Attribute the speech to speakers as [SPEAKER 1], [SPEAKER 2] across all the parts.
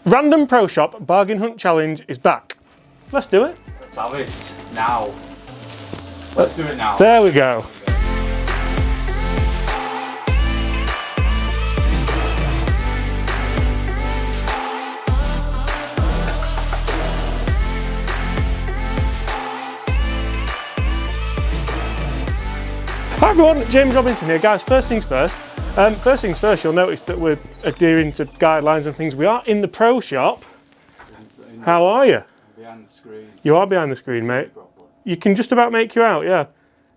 [SPEAKER 1] Random Pro Shop Bargain Hunt Challenge is back. Let's do it.
[SPEAKER 2] Let's have it now. Let's do it now.
[SPEAKER 1] There we go. Hi everyone, James Robinson here. Guys, first things first, you'll notice that we're adhering to guidelines and things. We are in the Pro Shop. How are you?
[SPEAKER 2] Behind the screen.
[SPEAKER 1] You are behind the screen, mate. You can just about make you out, yeah. Are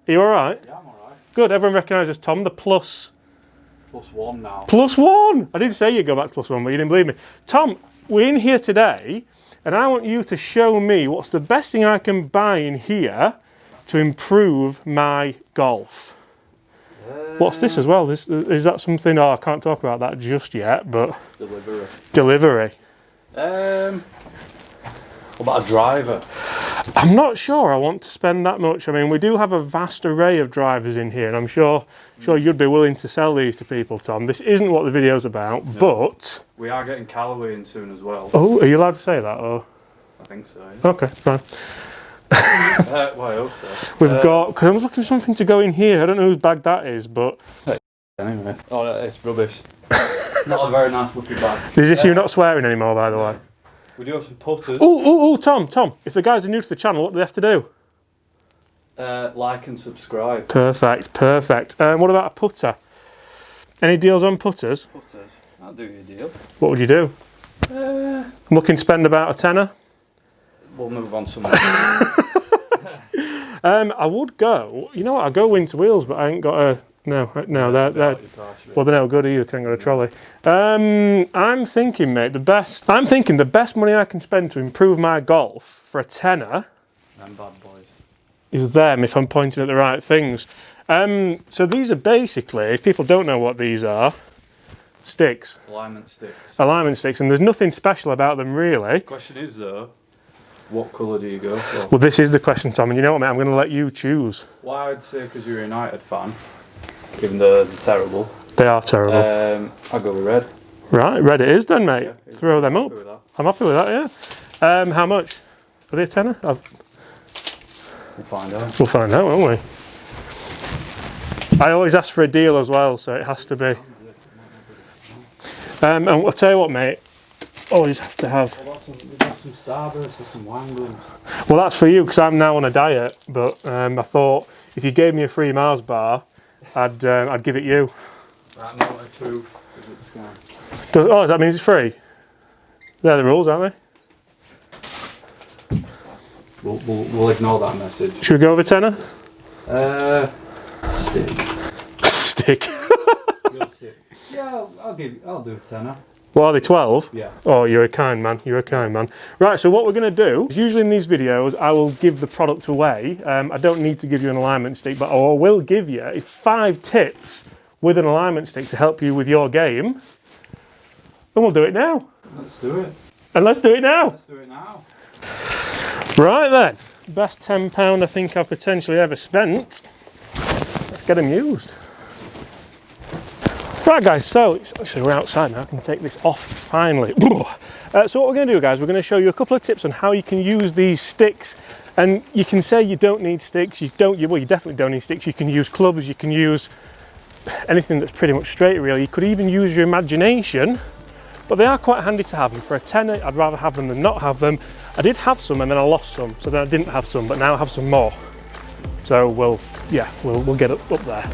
[SPEAKER 1] you alright?
[SPEAKER 2] Yeah, I'm alright.
[SPEAKER 1] Good, everyone recognises Tom, the plus.
[SPEAKER 2] +1 now.
[SPEAKER 1] +1! I did say you'd go back to +1, but you didn't believe me. Tom, we're in here today, and I want you to show me what's the best thing I can buy in here to improve my golf. What's this as well? Is that something? Oh, I can't talk about that just yet, but... Delivery.
[SPEAKER 2] What about a driver?
[SPEAKER 1] I'm not sure I want to spend that much. I mean, we do have a vast array of drivers in here, and I'm sure you'd be willing to sell these to people, Tom. This isn't what the video's about, but...
[SPEAKER 2] We are getting Callaway in soon as well.
[SPEAKER 1] Oh, are you allowed to say that, or...?
[SPEAKER 2] I think so, yeah.
[SPEAKER 1] Okay, fine.
[SPEAKER 2] Well, I hope so.
[SPEAKER 1] We've got... Because I was looking for something to go in here. I don't know whose bag that is, but...
[SPEAKER 2] Anyway. Oh, it's rubbish. Not a very nice looking bag.
[SPEAKER 1] Is this you not swearing anymore, by the way?
[SPEAKER 2] We do have some putters.
[SPEAKER 1] Oh, Tom, if the guys are new to the channel, what do they have to do?
[SPEAKER 2] Like and subscribe.
[SPEAKER 1] Perfect. What about a putter? Any deals on putters?
[SPEAKER 2] Putters? I'll do you a deal.
[SPEAKER 1] What would you do? I'm looking to spend about a tenner.
[SPEAKER 2] We'll move on somewhere.
[SPEAKER 1] I would go, you know what, I'd go winter wheels, but I ain't got a, no, they're well, they're no good either, can't get a trolley. I'm thinking, mate, the best money I can spend to improve my golf for a tenner
[SPEAKER 2] Them bad boys.
[SPEAKER 1] is them, if I'm pointing at the right things. So these are basically, if people don't know what these are, sticks.
[SPEAKER 2] Alignment sticks.
[SPEAKER 1] Alignment sticks, and there's nothing special about them really.
[SPEAKER 2] The question is though, what colour do you go for?
[SPEAKER 1] Well, this is the question, Tom, and you know what, mate, I'm going to let you choose.
[SPEAKER 2] Well, I'd say because you're a United fan, even though they're terrible.
[SPEAKER 1] They are terrible.
[SPEAKER 2] I'll go with red.
[SPEAKER 1] Right, red it is then, mate.
[SPEAKER 2] Yeah,
[SPEAKER 1] Throw them up. I'm happy with that, yeah. How much? Are they a tenner?
[SPEAKER 2] We'll find out.
[SPEAKER 1] We'll find out, won't we? I always ask for a deal as well, so it has to be. And I'll tell you what, mate, always have to have...
[SPEAKER 2] We've got some Starbursts or some Wanglings.
[SPEAKER 1] Well, that's for you, because I'm now on a diet, but I thought if you gave me a free Mars bar, I'd give it you.
[SPEAKER 2] Right, not a 2, because it's going
[SPEAKER 1] Oh, that means it's free? They're the rules, aren't they?
[SPEAKER 2] We'll ignore that message.
[SPEAKER 1] Should we go over tenner?
[SPEAKER 2] Stick.
[SPEAKER 1] Stick.
[SPEAKER 2] You'll stick. Yeah, I'll do a tenner.
[SPEAKER 1] Well, are they 12?
[SPEAKER 2] Yeah.
[SPEAKER 1] Oh, you're a kind man. You're a kind man. Right, so what we're going to do is usually in these videos, I will give the product away. I don't need to give you an alignment stick, but I will give you 5 tips with an alignment stick to help you with your game. And we'll do it now.
[SPEAKER 2] Let's do it.
[SPEAKER 1] And let's do it now.
[SPEAKER 2] Let's do it now.
[SPEAKER 1] Right then. Best £10 I think I've potentially ever spent. Let's get them used. Right guys, so actually we're outside now, I can take this off finally. So what we're going to do, guys, we're going to show you a couple of tips on how you can use these sticks. And you can say you don't need sticks, you definitely don't need sticks. You can use clubs, you can use anything that's pretty much straight really. You could even use your imagination, but they are quite handy to have. And for a tenner, I'd rather have them than not have them. I did have some and then I lost some, so then I didn't have some, but now I have some more. So we'll get up there.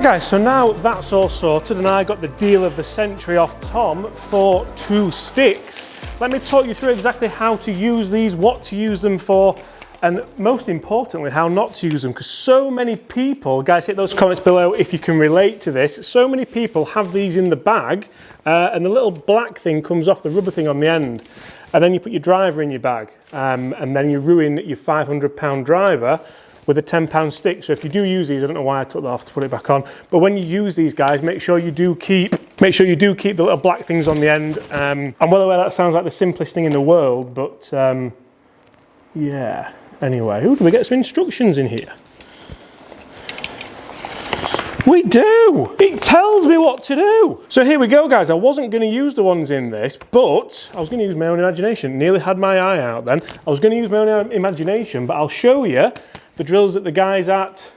[SPEAKER 1] Guys, so now that's all sorted and I got the deal of the century off Tom for 2 sticks. Let me talk you through exactly how to use these, what to use them for, and most importantly, how not to use them, because so many people, guys, hit those comments below if you can relate to this, so many people have these in the bag and the little black thing comes off, the rubber thing on the end, and then you put your driver in your bag and then you ruin your £500 driver with a £10 stick. So if you do use these, I don't know why I took that off to put it back on, but when you use these, guys, make sure you do keep the little black things on the end. I'm well aware that sounds like the simplest thing in the world, but yeah. Anyway, do we get some instructions in here? We do! It tells me what to do. So here we go, guys. I wasn't going to use the ones in this, but I was going to use my own imagination. Nearly had my eye out then. I was going to use my own imagination, but I'll show you the drills that the guys at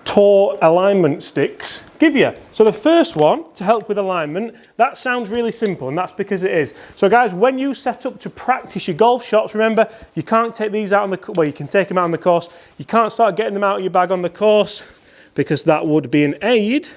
[SPEAKER 1] Tor alignment sticks give you. So the first one, to help with alignment, that sounds really simple, and that's because it is. So guys, when you set up to practice your golf shots, remember, you can't take these out on the, well, you can take them out on the course. You can't start getting them out of your bag on the course because that would be an aid.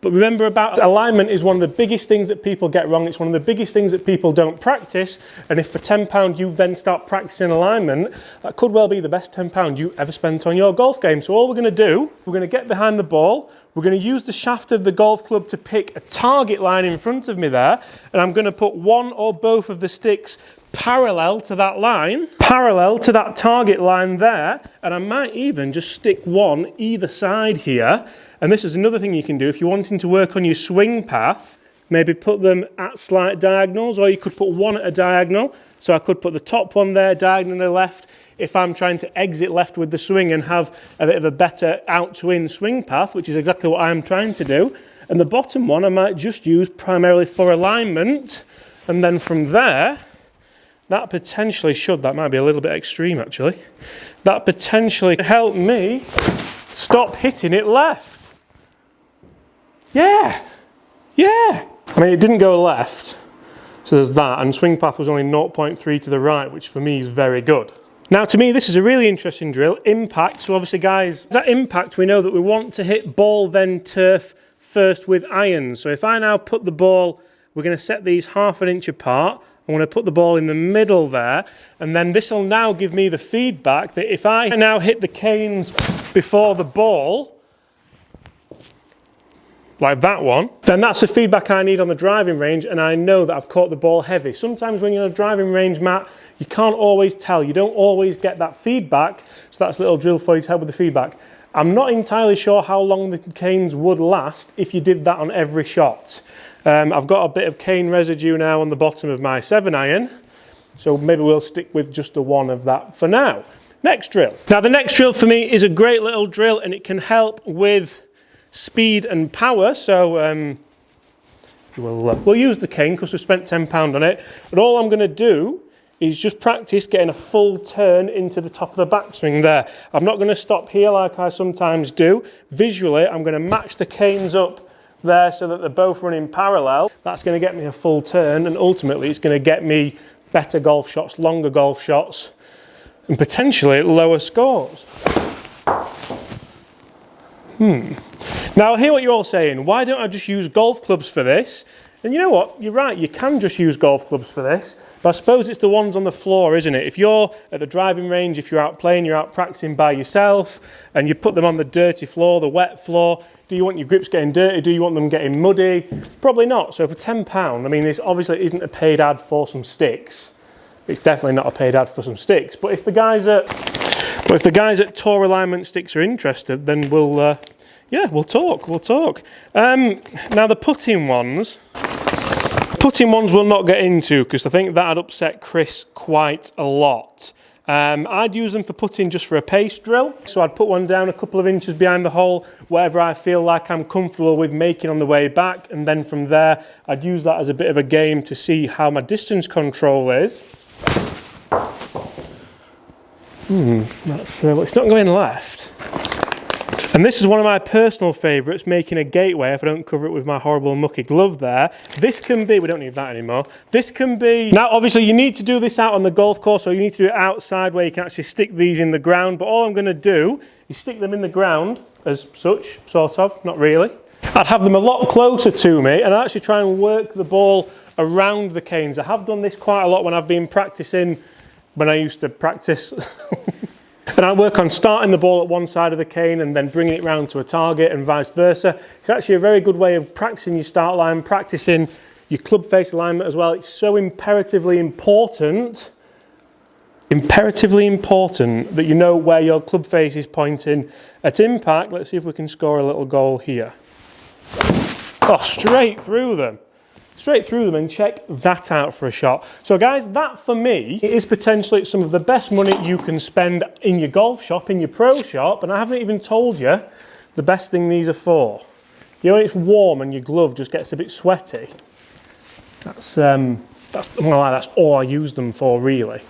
[SPEAKER 1] But remember, about alignment is one of the biggest things that people get wrong. It's one of the biggest things that people don't practice. And if for £10 you then start practicing alignment, that could well be the best £10 you ever spent on your golf game. So all we're going to do, we're going to get behind the ball. We're going to use the shaft of the golf club to pick a target line in front of me there. And I'm going to put one or both of the sticks parallel to that line, parallel to that target line there. And I might even just stick one either side here. And this is another thing you can do if you're wanting to work on your swing path. Maybe put them at slight diagonals, or you could put one at a diagonal. So I could put the top one there, diagonally left, if I'm trying to exit left with the swing and have a bit of a better out to in swing path, which is exactly what I'm trying to do. And the bottom one I might just use primarily for alignment. And then from there, that potentially should, that might be a little bit extreme actually, that potentially help me stop hitting it left. Yeah. I mean, it didn't go left, so there's that, and swing path was only 0.3 to the right, which for me is very good. Now, to me, this is a really interesting drill, impact. So obviously, guys, that impact, we know that we want to hit ball, then turf first with irons. So if I now put the ball, we're going to set these 1/2 inch apart. I want to put the ball in the middle there, and then this will now give me the feedback that if I now hit the canes before the ball, like that one, then that's the feedback I need on the driving range, and I know that I've caught the ball heavy. Sometimes when you're on a driving range, Matt, you can't always tell. You don't always get that feedback, so that's a little drill for you to help with the feedback. I'm not entirely sure how long the canes would last if you did that on every shot. I've got a bit of cane residue now on the bottom of my 7-iron, so maybe we'll stick with just the one of that for now. Next drill. Now the next drill for me is a great little drill, and it can help with speed and power. So we'll use the cane because we spent £10 on it. But all I'm going to do is just practice getting a full turn into the top of the backswing there. I'm not going to stop here like I sometimes do. Visually, I'm going to match the canes up there so that they're both running parallel. That's going to get me a full turn, and ultimately it's going to get me better golf shots, longer golf shots, and potentially lower scores. Now I hear what you're all saying, why don't I just use golf clubs for this? And you know what, you're right, you can just use golf clubs for this, but I suppose it's the ones on the floor, isn't it? If you're at the driving range, if you're out playing, you're out practicing by yourself, and you put them on the dirty floor, the wet floor, do you want your grips getting dirty? Do you want them getting muddy? Probably not. So for £10, I mean, this obviously isn't a paid ad for some sticks. It's definitely not a paid ad for some sticks, but if the guys at Tor Alignment Sticks are interested, then we'll talk. Now the putting ones we'll not get into because I think that'd upset Chris quite a lot. I'd use them for putting just for a pace drill. So I'd put one down a couple of inches behind the hole, wherever I feel like I'm comfortable with making on the way back. And then from there, I'd use that as a bit of a game to see how my distance control is. It's not going left. And this is one of my personal favourites, making a gateway if I don't cover it with my horrible mucky glove there. This can be, we don't need that anymore. This can be, now obviously you need to do this out on the golf course, or you need to do it outside where you can actually stick these in the ground. But all I'm going to do is stick them in the ground as such, sort of, not really. I'd have them a lot closer to me, and I'd actually try and work the ball around the canes. I have done this quite a lot when I've been practicing, when I used to practice. And I work on starting the ball at one side of the cane and then bringing it round to a target and vice versa. It's actually a very good way of practicing your start line, practicing your club face alignment as well. It's so imperatively important that you know where your club face is pointing at impact. Let's see if we can score a little goal here. Oh, straight through them. Straight through them, and check that out for a shot. So guys, that for me is potentially some of the best money you can spend in your golf shop, in your pro shop, and I haven't even told you the best thing these are for. You know, when it's warm and your glove just gets a bit sweaty. That's all I use them for, really.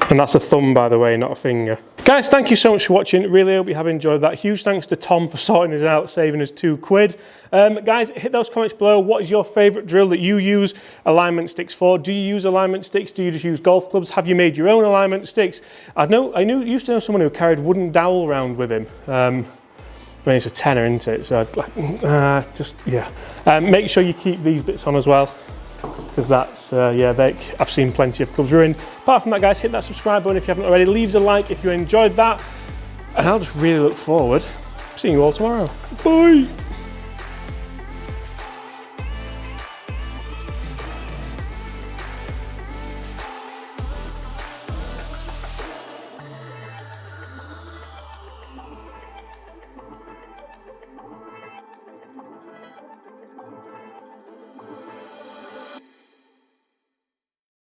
[SPEAKER 1] And that's a thumb, by the way, not a finger. Guys, thank you so much for watching. Really hope you have enjoyed that. Huge thanks to Tom for sorting us out, saving us £2. Guys, hit those comments below. What is your favourite drill that you use alignment sticks for? Do you use alignment sticks? Do you just use golf clubs? Have you made your own alignment sticks? I used to know someone who carried wooden dowel around with him. I mean, it's a tenner, isn't it? So make sure you keep these bits on as well, because that's, I've seen plenty of clubs ruined. Apart from that, guys, hit that subscribe button if you haven't already. Leave us a like if you enjoyed that. And I'll just really look forward to seeing you all tomorrow. Bye!